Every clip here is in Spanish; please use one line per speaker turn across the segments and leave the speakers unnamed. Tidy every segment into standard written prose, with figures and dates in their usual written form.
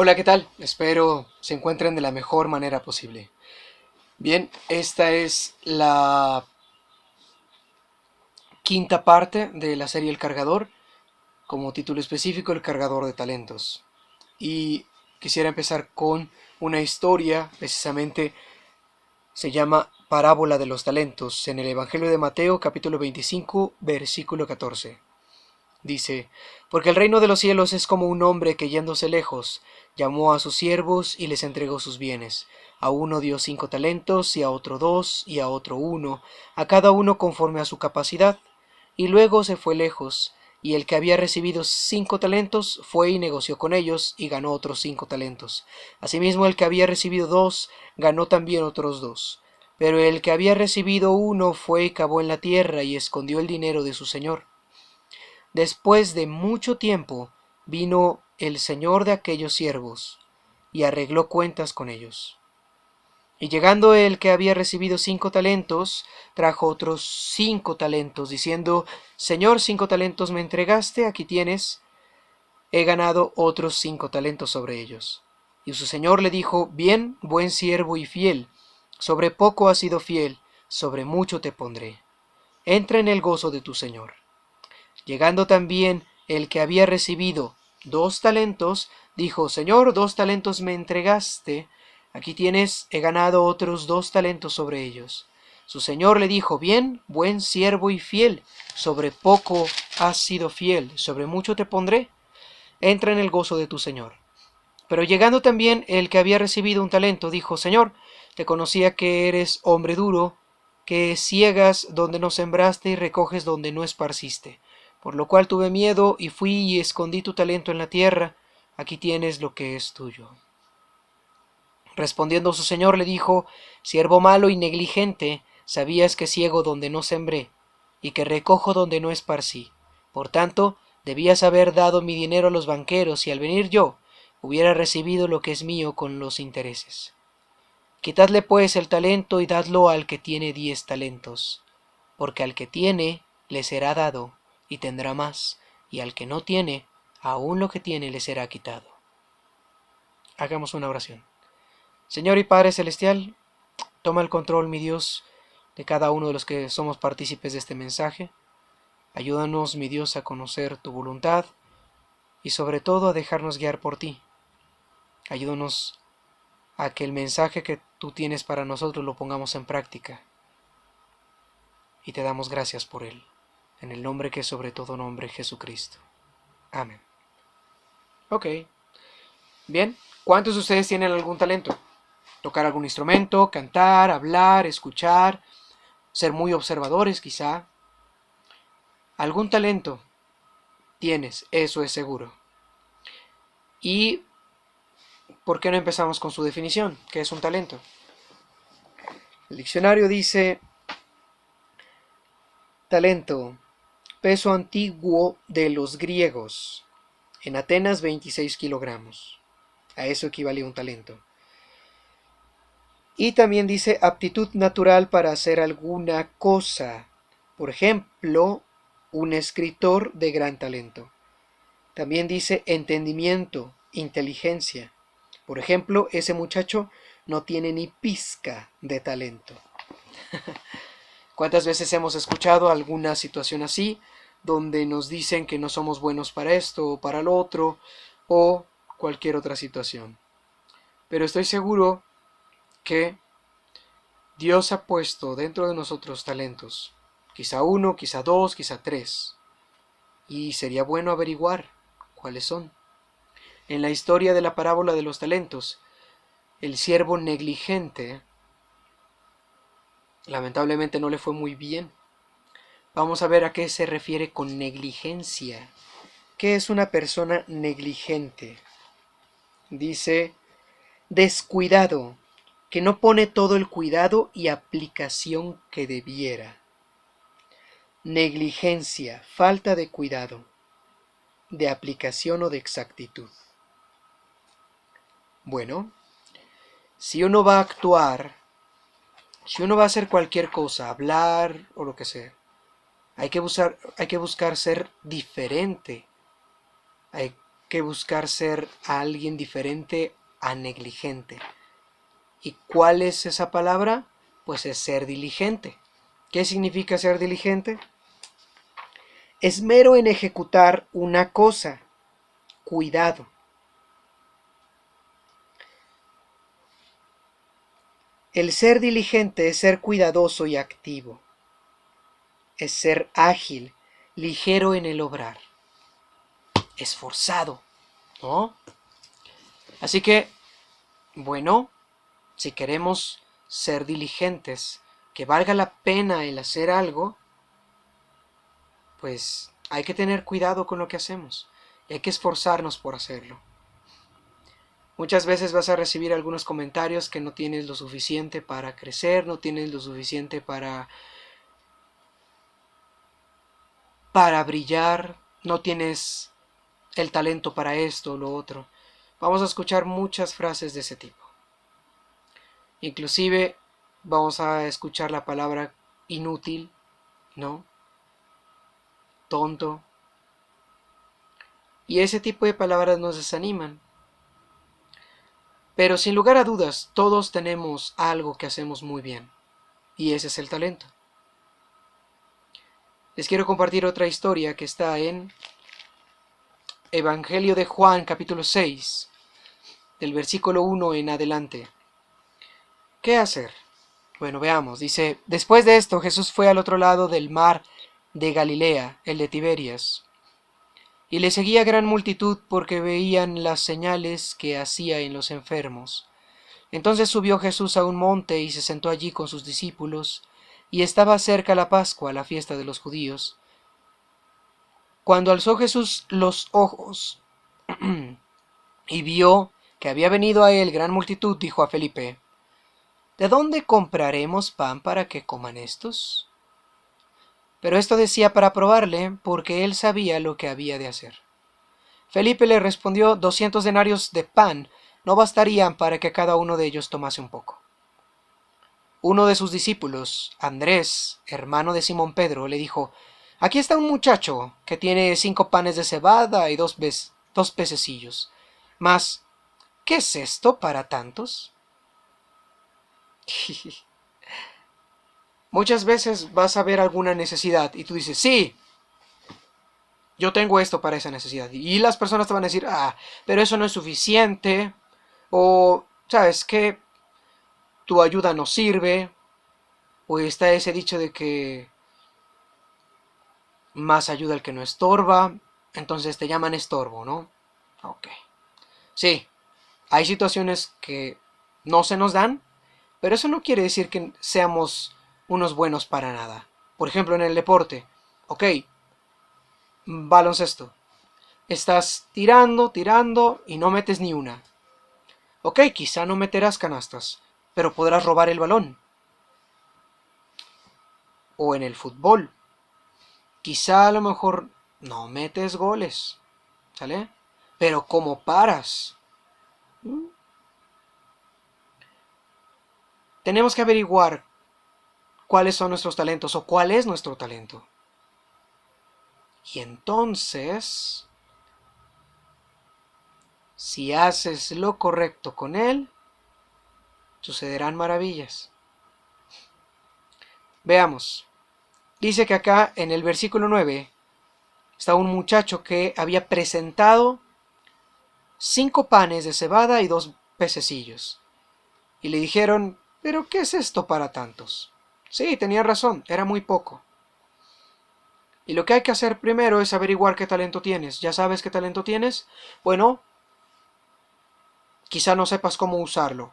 Hola, ¿qué tal? Espero se encuentren de la mejor manera posible. Bien, esta es la quinta parte de la serie El Cargador, como título específico El Cargador de Talentos. Y quisiera empezar con una historia, precisamente se llama Parábola de los Talentos, en el Evangelio de Mateo, capítulo 25, versículo 14. Dice, porque el reino de los cielos es como un hombre que yéndose lejos, llamó a sus siervos y les entregó sus bienes. A uno dio 5 talentos, y a otro 2, y a otro 1, a cada uno conforme a su capacidad. Y luego se fue lejos, y el que había recibido 5 talentos fue y negoció con ellos, y ganó otros 5 talentos. Asimismo el que había recibido 2, ganó también otros 2. Pero el que había recibido 1 fue y cavó en la tierra, y escondió el dinero de su señor. Después de mucho tiempo vino el señor de aquellos siervos y arregló cuentas con ellos. Y llegando el que había recibido 5 talentos, trajo otros 5 talentos, diciendo, Señor, 5 talentos me entregaste, aquí tienes, he ganado otros 5 talentos sobre ellos. Y su señor le dijo, bien, buen siervo y fiel, sobre poco has sido fiel, sobre mucho te pondré. Entra en el gozo de tu señor. Llegando también el que había recibido 2 talentos, dijo, Señor, 2 talentos me entregaste, aquí tienes, he ganado otros 2 talentos sobre ellos. Su señor le dijo, bien, buen siervo y fiel, sobre poco has sido fiel, sobre mucho te pondré, entra en el gozo de tu señor. Pero llegando también el que había recibido 1 talento, dijo, Señor, te conocía que eres hombre duro, que ciegas donde no sembraste y recoges donde no esparciste. Por lo cual tuve miedo y fui y escondí tu talento en la tierra. Aquí tienes lo que es tuyo. Respondiendo su señor le dijo, siervo malo y negligente, sabías que ciego donde no sembré, y que recojo donde no esparcí. Por tanto, debías haber dado mi dinero a los banqueros, y al venir yo, hubiera recibido lo que es mío con los intereses. Quitadle pues el talento y dadlo al que tiene 10 talentos, porque al que tiene le será dado, y tendrá más, y al que no tiene, aun lo que tiene le será quitado. Hagamos una oración. Señor y Padre Celestial, toma el control, mi Dios, de cada uno de los que somos partícipes de este mensaje. Ayúdanos, mi Dios, a conocer tu voluntad y sobre todo a dejarnos guiar por ti. Ayúdanos a que el mensaje que tú tienes para nosotros lo pongamos en práctica. Y te damos gracias por él. En el nombre que es sobre todo nombre, Jesucristo. Amén. Ok. Bien. ¿Cuántos de ustedes tienen algún talento? Tocar algún instrumento, cantar, hablar, escuchar, ser muy observadores quizá. Algún talento tienes, eso es seguro. ¿Y por qué no empezamos con su definición? ¿Qué es un talento? El diccionario dice, talento, peso antiguo de los griegos. En Atenas 26 kilogramos. A eso equivale un talento. Y también dice aptitud natural para hacer alguna cosa. Por ejemplo, un escritor de gran talento. También dice entendimiento, inteligencia. Por ejemplo, ese muchacho no tiene ni pizca de talento. ¿Cuántas veces hemos escuchado alguna situación así, donde nos dicen que no somos buenos para esto o para lo otro, o cualquier otra situación? Pero estoy seguro que Dios ha puesto dentro de nosotros talentos, quizá uno, quizá dos, quizá tres, y sería bueno averiguar cuáles son. En la historia de la parábola de los talentos, el siervo negligente lamentablemente no le fue muy bien. Vamos a ver a qué se refiere con negligencia. ¿Qué es una persona negligente? Dice, descuidado, que no pone todo el cuidado y aplicación que debiera. Negligencia, falta de cuidado, de aplicación o de exactitud. Bueno, si uno va a actuar, si uno va a hacer cualquier cosa, hablar o lo que sea, hay que buscar ser diferente. que buscar ser a alguien diferente a negligente. ¿Y cuál es esa palabra? Pues es ser diligente. ¿Qué significa ser diligente? Esmero en ejecutar una cosa, cuidado. El ser diligente es ser cuidadoso y activo, es ser ágil, ligero en el obrar, esforzado, ¿no? Así que, bueno, si queremos ser diligentes, que valga la pena el hacer algo, pues hay que tener cuidado con lo que hacemos y hay que esforzarnos por hacerlo. Muchas veces vas a recibir algunos comentarios que no tienes lo suficiente para crecer, no tienes lo suficiente para brillar, no tienes el talento para esto o lo otro. Vamos a escuchar muchas frases de ese tipo. Inclusive vamos a escuchar la palabra inútil, ¿no? Tonto. Y ese tipo de palabras nos desaniman. Pero sin lugar a dudas, todos tenemos algo que hacemos muy bien. Y ese es el talento. Les quiero compartir otra historia que está en Evangelio de Juan, capítulo 6, del versículo 1 en adelante. ¿Qué hacer? Bueno, veamos. Dice, después de esto Jesús fue al otro lado del mar de Galilea, el de Tiberias, y le seguía gran multitud porque veían las señales que hacía en los enfermos. Entonces subió Jesús a un monte y se sentó allí con sus discípulos, y estaba cerca la Pascua, la fiesta de los judíos. Cuando alzó Jesús los ojos y vio que había venido a él gran multitud, dijo a Felipe, ¿de dónde compraremos pan para que coman estos? Pero esto decía para probarle, porque él sabía lo que había de hacer. Felipe le respondió, 200 denarios de pan no bastarían para que cada uno de ellos tomase un poco. Uno de sus discípulos, Andrés, hermano de Simón Pedro, le dijo, aquí está un muchacho que tiene 5 panes de cebada y dos pececillos. Mas, ¿qué es esto para tantos? Muchas veces vas a ver alguna necesidad y tú dices, sí, yo tengo esto para esa necesidad. Y las personas te van a decir, pero eso no es suficiente. O, ¿sabes qué? Tu ayuda no sirve. O está ese dicho de que más ayuda el que no estorba. Entonces te llaman estorbo, ¿no? Ok. Sí, hay situaciones que no se nos dan, pero eso no quiere decir que seamos unos buenos para nada. Por ejemplo, en el deporte. Ok, baloncesto. Estás tirando, tirando y no metes ni una. Ok, quizá no meterás canastas, pero podrás robar el balón. O en el fútbol. Quizá a lo mejor no metes goles, ¿sale? Pero ¿cómo paras? ¿Mm? Tenemos que averiguar cuáles son nuestros talentos o cuál es nuestro talento. Y entonces, si haces lo correcto con él, sucederán maravillas. Veamos. Dice que acá en el versículo 9 está un muchacho que había presentado 5 panes de cebada y 2 pececillos. Y le dijeron, ¿pero qué es esto para tantos? Sí, tenía razón, era muy poco. Y lo que hay que hacer primero es averiguar qué talento tienes. ¿Ya sabes qué talento tienes? Bueno, quizá no sepas cómo usarlo.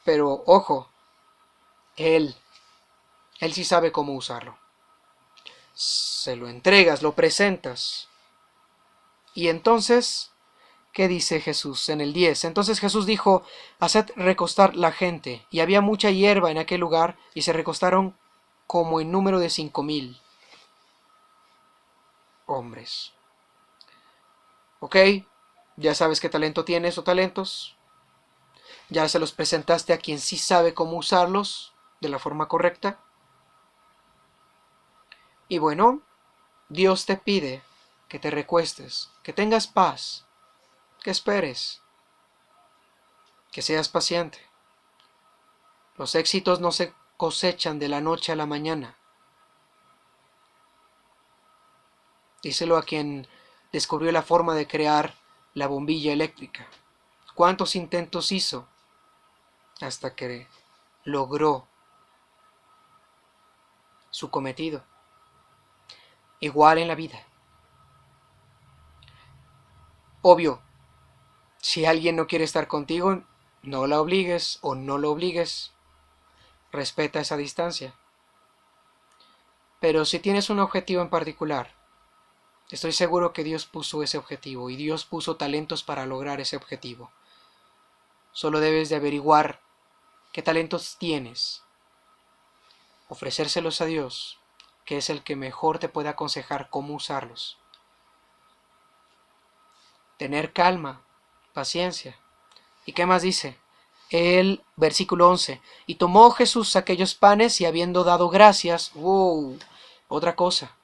Pero ojo, él, él sí sabe cómo usarlo. Se lo entregas, lo presentas. Y entonces, ¿qué dice Jesús en el 10? Entonces Jesús dijo, haced recostar la gente. Y había mucha hierba en aquel lugar, y se recostaron como en número de 5,000 hombres. ¿Ok? Ya sabes qué talento tienes o talentos. Ya se los presentaste a quien sí sabe cómo usarlos de la forma correcta. Y bueno, Dios te pide que te recuestes, que tengas paz, que esperes, que seas paciente. Los éxitos no se cosechan de la noche a la mañana. Díselo a quien descubrió la forma de crear la bombilla eléctrica. ¿Cuántos intentos hizo hasta que logró su cometido? Igual en la vida. Obvio, si alguien no quiere estar contigo, no la obligues o no lo obligues. Respeta esa distancia. Pero si tienes un objetivo en particular, estoy seguro que Dios puso ese objetivo y Dios puso talentos para lograr ese objetivo. Solo debes de averiguar qué talentos tienes, ofrecérselos a Dios, que es el que mejor te puede aconsejar cómo usarlos. Tener calma, paciencia. ¿Y qué más dice? El versículo 11. Y tomó Jesús aquellos panes y habiendo dado gracias, otra cosa.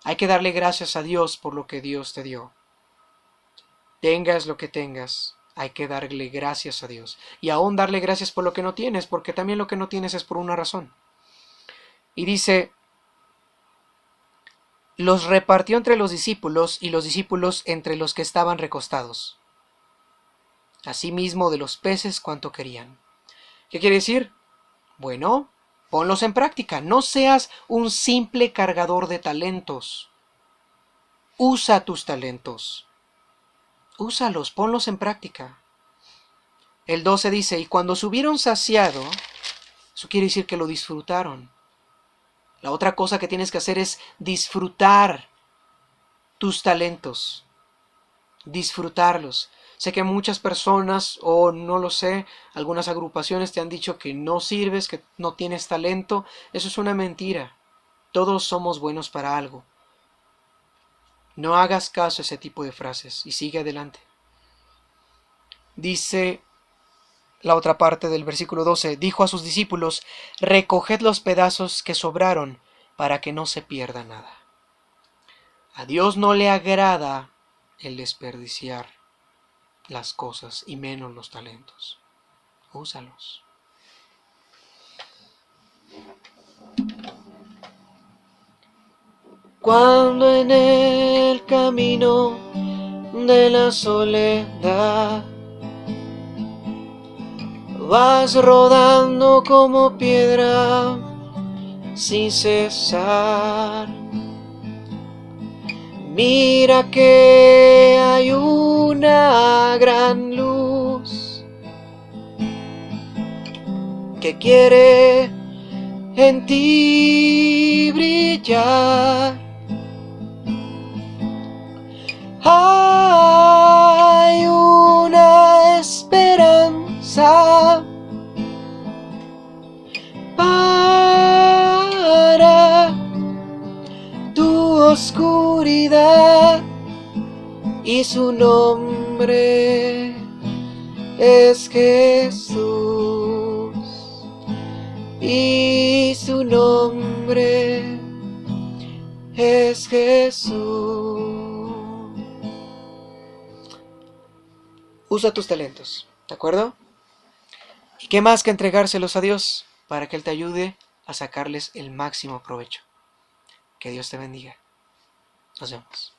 Hay que darle gracias a Dios por lo que Dios te dio. Tengas lo que tengas, hay que darle gracias a Dios. Y aún darle gracias por lo que no tienes, porque también lo que no tienes es por una razón. Y dice, los repartió entre los discípulos y los discípulos entre los que estaban recostados. Asimismo de los peces cuanto querían. ¿Qué quiere decir? Bueno, ponlos en práctica. No seas un simple cargador de talentos. Usa tus talentos. Úsalos, ponlos en práctica. El 12 dice, y cuando se hubieron saciado, eso quiere decir que lo disfrutaron. La otra cosa que tienes que hacer es disfrutar tus talentos. Disfrutarlos. Sé que muchas personas, o no lo sé, algunas agrupaciones te han dicho que no sirves, que no tienes talento. Eso es una mentira. Todos somos buenos para algo. No hagas caso a ese tipo de frases y sigue adelante. Dice la otra parte del versículo 12, dijo a sus discípulos, recoged los pedazos que sobraron para que no se pierda nada. A Dios no le agrada el desperdiciar las cosas y menos los talentos. Úsalos. Cuando en el camino de la soledad vas rodando como piedra sin cesar, mira que hay una gran luz que quiere en ti brillar. Hay una esperanza para tu oscuridad y su nombre es Jesús y su nombre es Jesús. Usa tus talentos, ¿de acuerdo? ¿Y qué más que entregárselos a Dios para que Él te ayude a sacarles el máximo provecho? Que Dios te bendiga. Nos vemos.